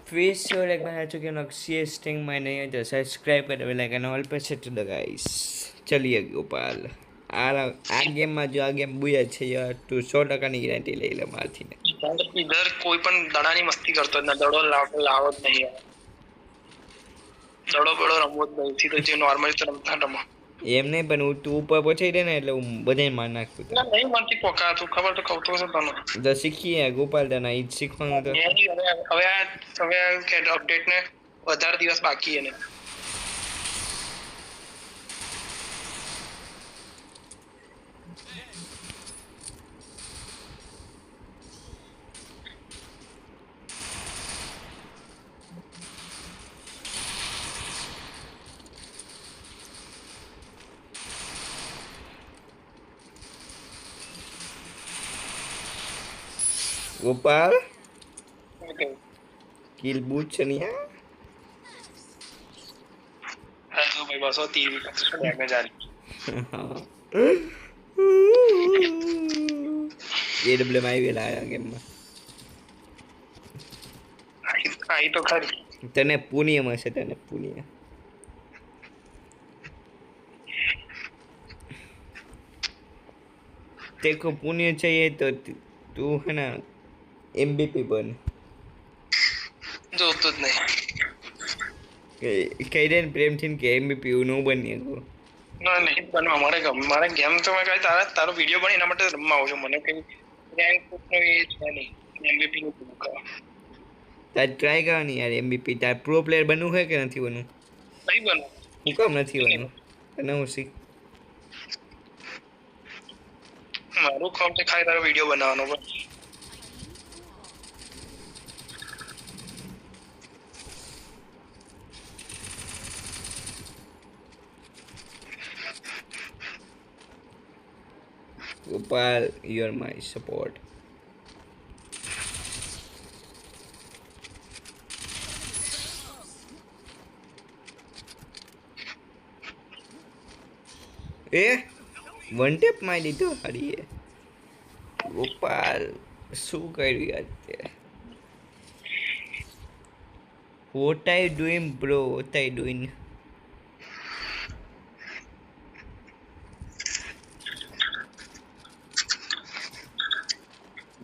फिर से और एक बार आ चुके हैं लोग सी स्टिंग में नहीं है तो सब्सक्राइब कर बेल आइकन ऑल पे सेट दो गाइस चलिए गोपाल આ ગેમમાં જો આ ગેમ બુયા છે યાર તું 100% ગેરંટી લઈ લે મારથી ને इधर कोई पण દડાની મસ્તી કરતો જ ના દડો લાવો જ નહીં દડો બડો રમવો જ નહીં સીધો જે નોર્મલી તો રમતા રમો એમ નહીં પણ તું ઉપર પહોંચાઈ દે ને એટલે હું બધાય માર નાખું ના નહીં મનથી પોકા તું ખબર તો કહું તો છે તને તો શીખીએ ગોપાલ તને ઈ જ શીખવાનું તો હવે કે અપડેટ ને વધારે દિવસ બાકી એને ગોપાલ કિલ બૂટ છે ને હા તો ભાઈ બસો 30 ડેમેજ આલી એડબ્લ્યુએમ આવી વેલા આ ગેમમાં આઈ તો ખરી તને પુણ્યમ હશે તને પુણ્ય तेको पुण्य चाहिए तो तू है ना एमबीपी बन जो तो नहीं कैडेन प्रेम थीन के एमबीपी नो बनिए को ના નહીં પણ મારે ગેમ તો મેં કઈ તારો વિડિયો બની એના માટે રમવા આવું છું મને કઈ રેન્ક નો એ છે નહીં એમવીપી નું પૂરું તાર ટ્રાય કરવાની યાર એમબીપી તાર પ્રો પ્લેયર બનવું હોય કે નથી બનવું નહીં બનવું હું કેમ નથી બનવું અને હું શીખ મારું કામ છે ખાલી તારો વિડિયો બનાવવાનો બસ Gopal, you're my support. One tap માં લીધો હરીએ ગોપાલ શું કર્યું અત્યારે What are you doing bro? What are you doing?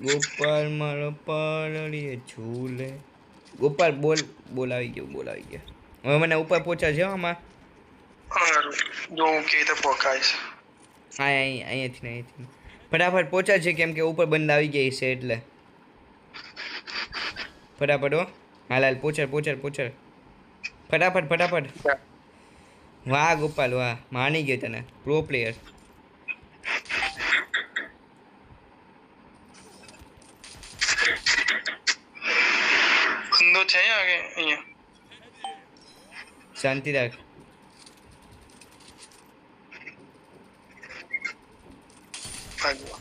Gopal મારો પાલડીએ ઝૂલે ગોપાલ બોલ આવી ગયો હવે મને ઉપર પહોંચા છે આમાં જો કે તો પોકાય છે અહીંયાથી ફટાફટ પહોંચા છે કેમ કે ઉપર બંધ આવી ગઈ છે એટલે ફટાફટ હો હાલ પહોંચાડ ફટાફટ વાહ ગોપાલ વાહ માની ગયો તને પ્રો પ્લેયર બંદો છે આગે અહીંયા શાંતિ રાખ ભાગો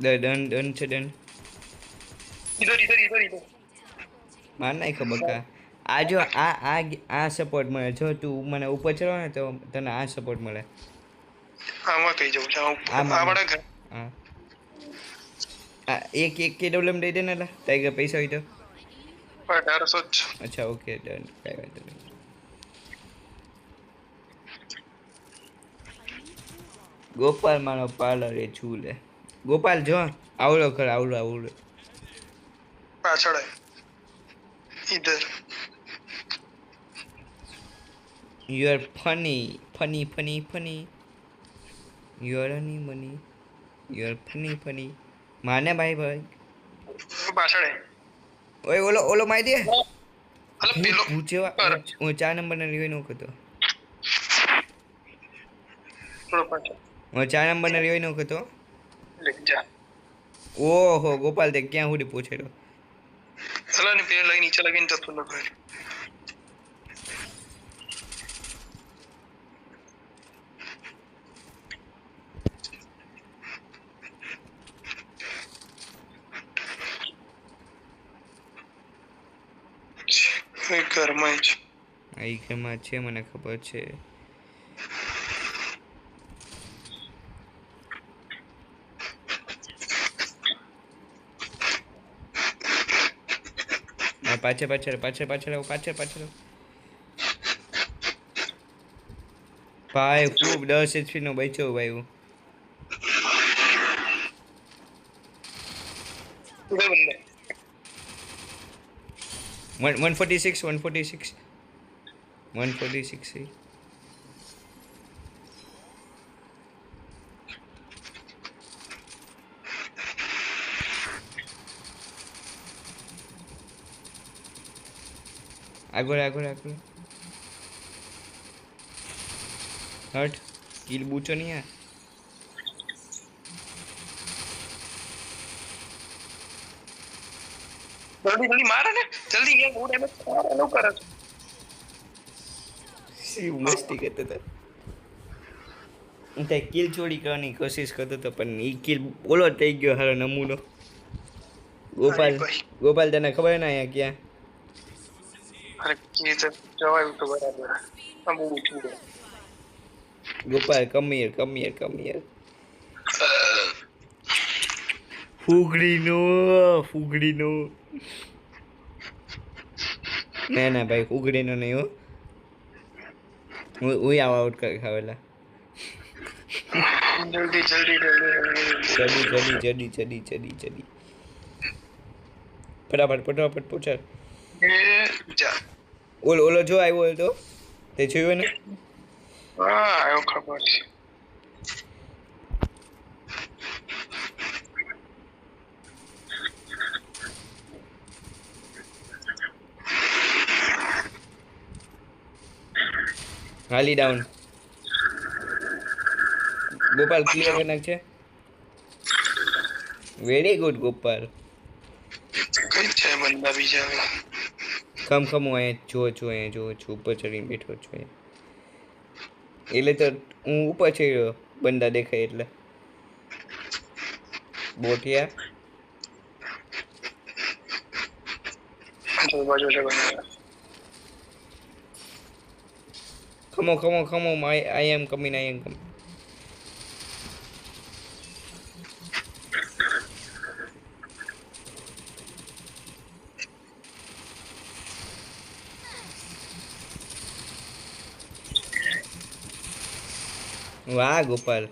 ડન છે ઇધર માર નાખ બકા આ જો આ સપોર્ટ મળે જો તું મને ઉપર ચડો ને તો તને આ સપોર્ટ મળે આમાં કઈ જવું છે આ બડા ઘર હા એક કેડબ્લ્યુએમ દઈ દે ને લા ટાઈગર પૈસા હોય તો 1800 અચ્છા ઓકે ડન કઈ વાંધો નહીં ગોપાલ મારો પાર્લર એ ઝૂલે ગોપાલ જો આવડો કર આવડો પાછળ ઇધર You are funny. You are money. You are funny. માને ભાઈ પાછળ ઓય ઓલો મારી દે અલે પેલો પૂછેવા હું 4 નંબરને રિવાઈ નો કરતો થોડો પાછળ હું 4 નંબરને રિવાઈ નો કરતો લે જા ઓહો ગોપાલ તે ક્યાં સુધી પહોંચેલો चला नहीं पेड़ लगी नीचे लगी तो तुम लोग ઘરમાં જ આ ઘરમાં છે મને ખબર છે પાછળ ભાઈ ખૂબ 10 HP નો બચ્યો ભાઈ હું बंदे 146 है આગળ હટ કિલ બૂચો નહીં આ जल्दी मारा ने जल्दी ये वो डैमेज नो कर સી મસ્તી કરતો હતો હું તે કિલ ચોરી કરવાની કોશિશ કરતો હતો પણ ઈ કિલ બોલો થઈ ગયો હારો નમૂનો ગોપાલ તને ખબર ના અહીંયા ક્યાં अरे ये तो जवाब तो बराबर हम वो उठ गए ગોપાલ કમ હિયર ફૂગડીનો ના ભાઈ ફૂગડીનો નહીં હો હું આઉટ કરી ખાવેલા जल्दी ચડી ફટાફટ પૂછા ये जा ઓલો જો આવ્યો તો તે જોયો ને हां आयो खबर છે હાલી ડાઉન ગોપાલ ક્લિયર કરી નાખ છે વેરી ગુડ ગોપાલ કઈ છે બંદા બીજા કમ હું અહીંયા જો ઉપર ચડીને બેઠો છું એટલે તો હું ઉપર ચડ્યો બંદા દેખાય એટલે બોટિયા જો બાજુ છે બંદા Come on, I am coming. વાહ ગોપાલ